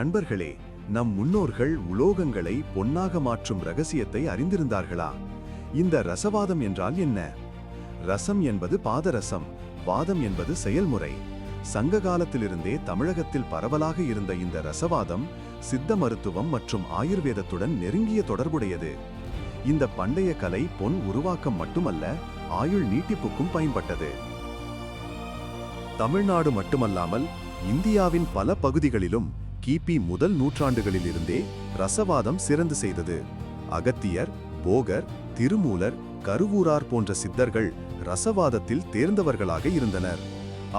நண்பர்களே, நம் முன்னோர்கள் உலோகங்களை பொன்னாக மாற்றும் ரகசியத்தை அறிந்திருந்தார்களா? இந்த ரசவாதம் என்றால் என்ன? ரசம் என்பது பாதரசம், வாதம் என்பது செயல்முறை. சங்க காலத்திலிருந்தே தமிழகத்தில் பரவலாக இருந்த இந்த ரசவாதம் சித்த மருத்துவம் மற்றும் ஆயுர்வேதத்துடன் நெருங்கிய தொடர்புடையது. இந்த பண்டைய கலை பொன் உருவாக்கம் மட்டுமல்ல, ஆயுள் நீட்டிப்புக்கும் பயன்பட்டது. தமிழ்நாடு மட்டுமல்லாமல் இந்தியாவின் பல பகுதிகளிலும் கிபி முதல் நூற்றாண்டுகளிலிருந்தே ரசவாதம் சிறந்து செய்தது. அகத்தியர், போகர், திருமூலர், கருவூரார் போன்ற சித்தர்கள் ரசவாதத்தில் தேர்ந்தவர்களாக இருந்தனர்.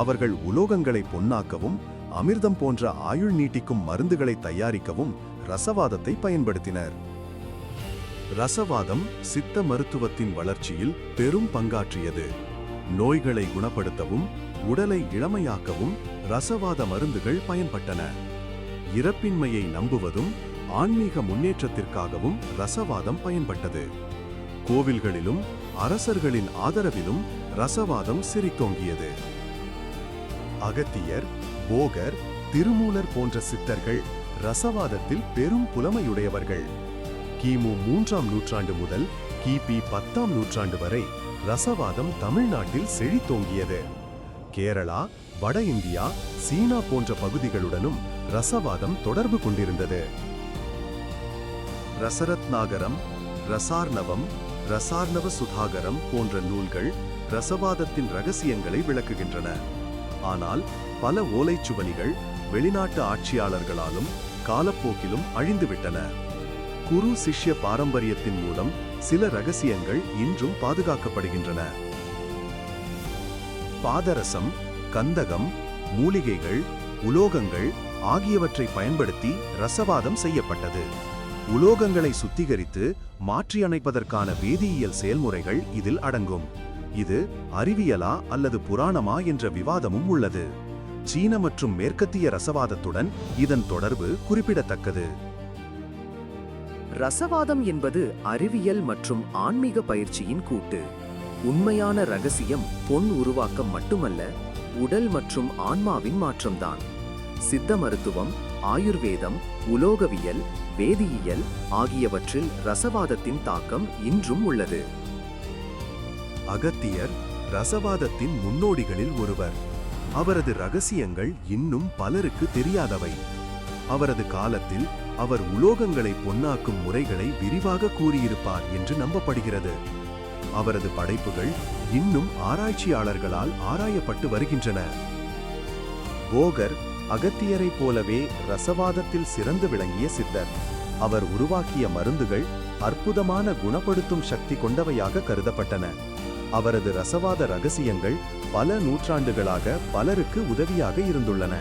அவர்கள் உலோகங்களை பொன்னாக்கவும் அமிர்தம் போன்ற ஆயுள் நீட்டிக்கும் மருந்துகளை தயாரிக்கவும் ரசவாதத்தை பயன்படுத்தினர். ரசவாதம் சித்த மருத்துவத்தின் வளர்ச்சியில் பெரும் பங்காற்றியது. நோய்களை குணப்படுத்தவும் உடலை இளமையாக்கவும் ரசவாத மருந்துகள் பயன்பட்டன. இறப்பின்மையை நம்புவதும் ஆன்மீக முன்னேற்றத்திற்காகவும் ரசவாதம் பயன்பட்டது. கோவில்களிலும் அரசர்களின் ஆதரவிலும் ரசவாதம் சிறித்தோங்கியது. அகத்தியர், போகர், திருமூலர் போன்ற சித்தர்கள் ரசவாதத்தில் பெரும் புலமையுடையவர்கள். கிமு 3ஆம் நூற்றாண்டு முதல் கிபி 10ஆம் நூற்றாண்டு வரை ரசவாதம் தமிழ்நாட்டில் செழித்தோங்கியது. கேரளா, வட இந்தியா, சீனா போன்ற பகுதிகளுடனும் ரசவாதம் தொடர்பு கொண்டிருந்தது. ரசரத்நாகரம், ரசார்ணவம், ரசார்ணவ சுதாகரம் போன்ற நூல்கள் ரசவாதத்தின் ரகசியங்களை விளக்குகின்றன. ஆனால் பல ஓலைச்சுவடிகள் வெளிநாட்டு ஆட்சியாளர்களாலும் காலப்போக்கிலும் அழிந்துவிட்டன. குரு சிஷ்ய பாரம்பரியத்தின் மூலம் சில ரகசியங்கள் இன்றும் பாதுகாக்கப்படுகின்றன. பாதரசம், கந்தகம், மூலிகைகள், உலோகங்கள் ஆகியவற்றை பயன்படுத்தி ரசவாதம் செய்யப்பட்டது. உலோகங்களை சுத்திகரித்து மாற்றியமைப்பதற்கான வேதியியல் செயல்முறைகள் இதில் அடங்கும். இது அறிவியலா அல்லது புராணமா என்ற விவாதமும் உள்ளது. சீன மற்றும் மேற்கத்திய ரசவாதத்துடன் இதன் தொடர்பு குறிப்பிடத்தக்கது. ரசவாதம் என்பது அறிவியல் மற்றும் ஆன்மீக பயிற்சியின் கூட்டு. உண்மையான ரகசியம் பொன் உருவாக்கம் மட்டுமல்ல, உடல் மற்றும் ஆன்மாவின் மாற்றம்தான். சித்த மருத்துவம், ஆயுர்வேதம், உலோகவியல், வேதியியல் ஆகியவற்றில் ரசவாதத்தின் தாக்கம் இன்றும் உள்ளது. அகத்தியர் ரசவாதத்தின் முன்னோடிகளில் ஒருவர். அவரது ரகசியங்கள் இன்னும் பலருக்கு தெரியாதவை. அவரது காலத்தில் அவர் உலோகங்களை பொன்னாக்கும் முறைகளை விரிவாக கூறியிருப்பார் என்று நம்பப்படுகிறது. அவரது படைப்புகள் இன்னும் ஆராய்ச்சியாளர்களால் ஆராயப்பட்டு வருகின்றன. போகர் அகத்தியரைப் போலவே ரசவாதத்தில் சிறந்து விளங்கிய சித்தர். அவர் உருவாக்கிய மருந்துகள் அற்புதமான குணப்படுத்தும் சக்தி கொண்டவையாக கருதப்பட்டன. அவரது ரசவாத ரகசியங்கள் பல நூற்றாண்டுகளாக பலருக்கு உதவியாக இருந்துள்ளன.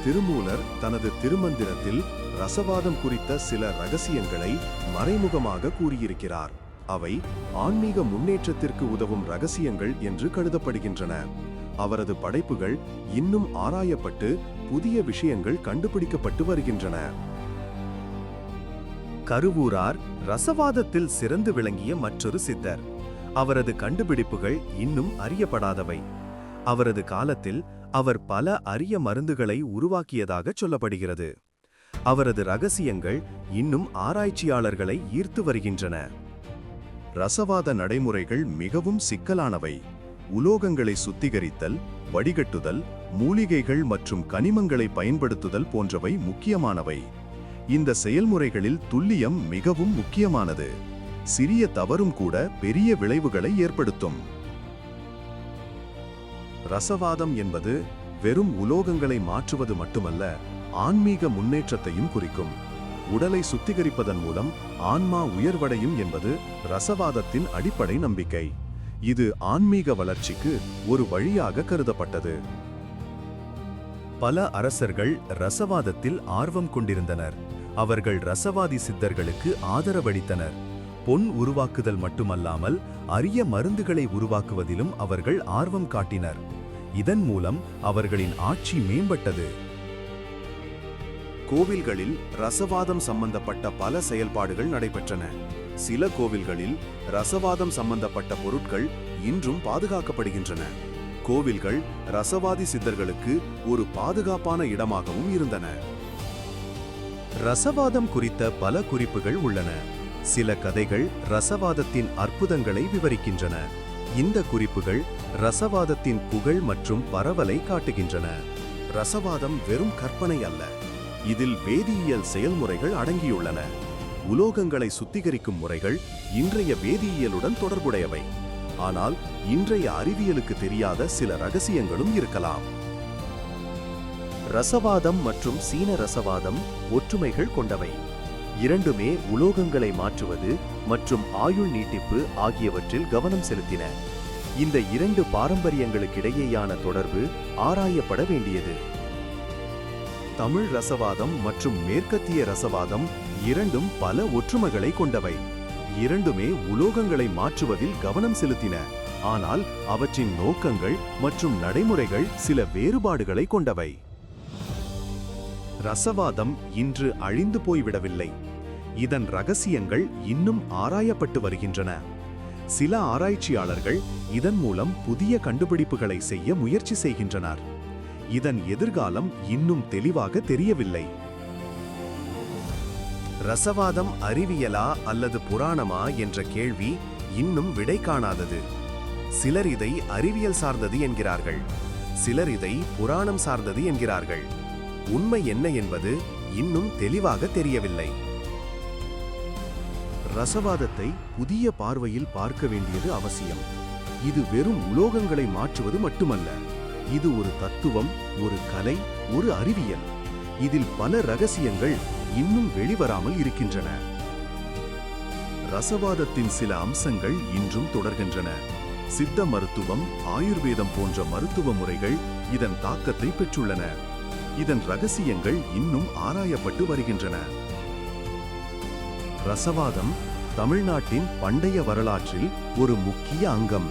திருமூலர் தனது திருமந்திரத்தில் ரசவாதம் குறித்த சில ரகசியங்களை மறைமுகமாக கூறியிருக்கிறார். அவை ஆன்மீக முன்னேற்றத்திற்கு உதவும் ரகசியங்கள் என்று கருதப்படுகின்றன. அவரது படைப்புகள் இன்னும் ஆராயப்பட்டு புதிய விஷயங்கள் கண்டுபிடிக்கப்பட்டு வருகின்றன. கருவூரார் ரசவாதத்தில் சிறந்து விளங்கிய மற்றொரு சித்தர். அவரது கண்டுபிடிப்புகள் இன்னும் அறியப்படாதவை. அவரது காலத்தில் அவர் பல அரிய மருந்துகளை உருவாக்கியதாக சொல்லப்படுகிறது. அவரது ரகசியங்கள் இன்னும் ஆராய்ச்சியாளர்களை ஈர்த்து வருகின்றன. ரசவாத நடைமுறைகள் மிகவும் சிக்கலானவை. உலோகங்களை சுத்திகரித்தல், வடிகட்டுதல், மூலிகைகள் மற்றும் கனிமங்களை பயன்படுத்துதல் போன்றவை முக்கியமானவை. இந்த செயல்முறைகளில் துல்லியம் மிகவும் முக்கியமானது. சிறிய தவறும் கூட பெரிய விளைவுகளை ஏற்படுத்தும். ரசவாதம் என்பது வெறும் உலோகங்களை மாற்றுவது மட்டுமல்ல, ஆன்மீக முன்னேற்றத்தையும் குறிக்கும். உடலை சுத்திகரிப்பதன் மூலம் ஆன்மா உயர்வடையும் என்பது ரசவாதத்தின் அடிப்படை நம்பிக்கை. இது ஆன்மீக வளர்ச்சிக்கு ஒரு வழியாக கருதப்பட்டது. பல அரசர்கள் ரசவாதத்தில் ஆர்வம் கொண்டிருந்தனர். அவர்கள் ரசவாதி சித்தர்களுக்கு ஆதரவளித்தனர். பொன் உருவாக்குதல் மட்டுமல்லாமல் அரிய மருந்துகளை உருவாக்குவதிலும் அவர்கள் ஆர்வம் காட்டினர். இதன் மூலம் அவர்களின் ஆட்சி மேம்பட்டது. கோவில்களில் ரசவாதம் சம்பந்தப்பட்ட பல செயல்பாடுகள் நடைபெற்றன. சில கோவில்களில் ரசவாதம் சம்பந்தப்பட்ட பொருட்கள் இன்றும் பாதுகாக்கப்படுகின்றன. கோவில்கள் ரசவாதி சித்தர்களுக்கு ஒரு பாதுகாப்பான இடமாகவும் இருந்தன. ரசவாதம் குறித்த பல குறிப்புகள் உள்ளன. சில கதைகள் ரசவாதத்தின் அற்புதங்களை விவரிக்கின்றன. இந்த குறிப்புகள் ரசவாதத்தின் புகழ் மற்றும் பரவலை காட்டுகின்றன. ரசவாதம் வெறும் கற்பனை அல்ல. இதில் வேதியியல் செயல்முறைகள் அடங்கியுள்ளன. உலோகங்களை சுத்திகரிக்கும் முறைகள் இன்றைய வேதியியலுடன் தொடர்புடையவை. ஆனால் இன்றைய அறிவியலுக்கு தெரியாத சில ரகசியங்களும் இருக்கலாம். ரசவாதம் மற்றும் சீன ரசவாதம் ஒற்றுமைகள் கொண்டவை. இரண்டுமே உலோகங்களை மாற்றுவது மற்றும் ஆயுள் நீட்டிப்பு ஆகியவற்றில் கவனம் செலுத்தின. இந்த இரண்டு பாரம்பரியங்களுக்கிடையேயான தொடர்பு ஆராயப்பட வேண்டியது. தமிழ் ரசவாதம் மற்றும் மேற்கத்திய ரசவாதம் இரண்டும் பல ஒற்றுமைகளை கொண்டவை. இரண்டுமே உலோகங்களை மாற்றுவதில் கவனம் செலுத்தின. ஆனால் அவற்றின் நோக்கங்கள் மற்றும் நடைமுறைகள் சில வேறுபாடுகளை கொண்டவை. ரசவாதம் இன்று அழிந்து போய்விடவில்லை. இதன் ரகசியங்கள் இன்னும் ஆராயப்பட்டு வருகின்றன. சில ஆராய்ச்சியாளர்கள் இதன் மூலம் புதிய கண்டுபிடிப்புகளை செய்ய முயற்சி செய்கின்றனர். இதன் எதிர்காலம் இன்னும் தெளிவாக தெரியவில்லை. ரசவாதம் அறிவியலா அல்லது புராணமா என்ற கேள்வி இன்னும் விடை காணாதது. சிலர் இதை அறிவியல் சார்ந்தது என்கிறார்கள், சிலர் இதை புராணம் சார்ந்தது என்கிறார்கள். உண்மை என்ன என்பது இன்னும் தெளிவாக தெரியவில்லை. ரசவாதத்தை புதிய பார்வையில் பார்க்க வேண்டியது அவசியம். இது வெறும் உலோகங்களை மாற்றுவது மட்டுமல்ல. இது ஒரு தத்துவம், ஒரு கலை, ஒரு அறிவியல். இதில் பல ரகசியங்கள் இன்னும் வெளிவராமல் இருக்கின்றன. ரசவாதத்தின் சில அம்சங்கள் இன்றும் தொடர்கின்றன. சித்த மருத்துவம், ஆயுர்வேதம் போன்ற மருத்துவ முறைகள் இதன் தாக்கத்தை பெற்றுள்ளன. இதன் ரகசியங்கள் இன்னும் ஆராயப்பட்டு வருகின்றன. ரசவாதம் தமிழ்நாட்டின் பண்டைய வரலாற்றில் ஒரு முக்கிய அங்கம்.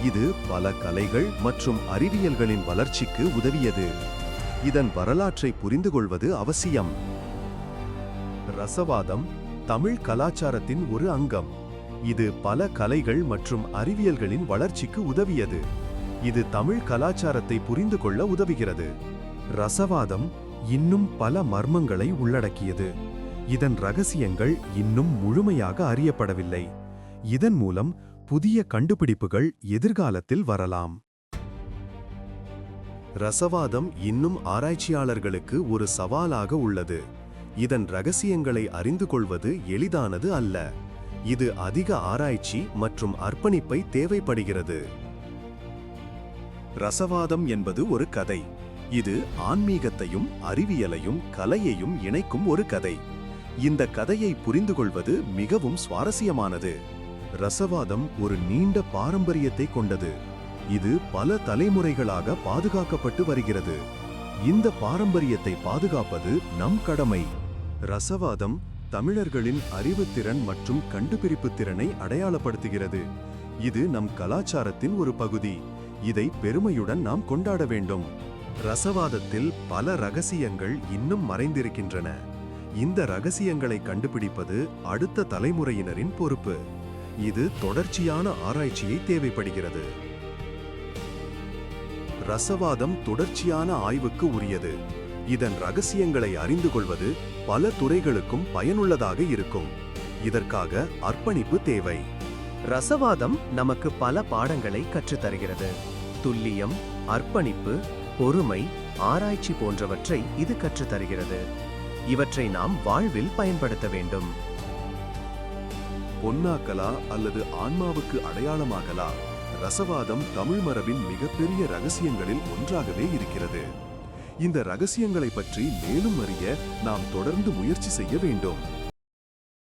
இது பல கலைகள் மற்றும் அறிவியல்களின் வளர்ச்சிக்கு உதவியது. இதன் வரலாற்றை புரிந்து கொள்வது அவசியம். ரசவாதம் தமிழ் கலாச்சாரத்தின் ஒரு அங்கம். இது பல கலைகள் மற்றும் அறிவியல்களின் வளர்ச்சிக்கு உதவியது. இது தமிழ் கலாச்சாரத்தை புரிந்து கொள்ள உதவுகிறது. ரசவாதம் இன்னும் பல மர்மங்களை உள்ளடக்கியது. இதன் ரகசியங்கள் இன்னும் முழுமையாக அறியப்படவில்லை. இதன் மூலம் புதிய கண்டுபிடிப்புகள் எதிர்காலத்தில் வரலாம். ரசவாதம் இன்னும் ஆராய்ச்சியாளர்களுக்கு ஒரு சவாலாக உள்ளது. இதன் ரகசியங்களை அறிந்து கொள்வது எளிதானது அல்ல. இது அதிக ஆராய்ச்சி மற்றும் அர்ப்பணிப்பை தேவைப்படுகிறது. ரசவாதம் என்பது ஒரு கதை. இது ஆன்மீகத்தையும் அறிவியலையும் கலையையும் இணைக்கும் ஒரு கதை. இந்த கதையை புரிந்து கொள்வது மிகவும் சுவாரஸ்யமானது. ரசவாதம் ஒரு நீண்ட பாரம்பரியத்தை கொண்டது. இது பல தலைமுறைகளாக பாதுகாக்கப்பட்டு வருகிறது. இந்த பாரம்பரியத்தை பாதுகாப்பது நம் கடமை. ரசவாதம் தமிழர்களின் அறிவுத்திறன் மற்றும் கண்டுபிடிப்பு திறனை அடையாளப்படுத்துகிறது. இது நம் கலாச்சாரத்தின் ஒரு பகுதி. இதை பெருமையுடன் நாம் கொண்டாட வேண்டும். ரசவாதத்தில் பல ரகசியங்கள் இன்னும் மறைந்திருக்கின்றன. இந்த ரகசியங்களை கண்டுபிடிப்பது அடுத்த தலைமுறையினரின் பொறுப்பு. இது தொடர்ச்சியான ஆராய்ச்சியை தேவைப்படுகிறது. ரசவாதம் தொடர்ச்சியான ஆய்வுக்கு உரியது. இதன் ரகசியங்களை அறிந்து கொள்வது பல துறைகளுக்கும் பயனுள்ளதாக இருக்கும். இதற்காக அர்ப்பணிப்பு தேவை. ரசவாதம் நமக்கு பல பாடங்களை கற்றுத்தருகிறது. துல்லியம், அர்ப்பணிப்பு, பொறுமை, ஆராய்ச்சி போன்றவற்றை இது கற்றுத்தருகிறது. இவற்றை நாம் வாழ்வில் பயன்படுத்த வேண்டும். பொன்னாக்கலா அல்லது ஆன்மாவுக்கு அடையாளமாகலா? ரசவாதம் தமிழ் மரபின் மிகப்பெரிய ரகசியங்களில் ஒன்றாகவே இருக்கிறது. இந்த ரகசியங்களை பற்றி மேலும் அறிய நாம் தொடர்ந்து முயற்சி செய்ய வேண்டும்.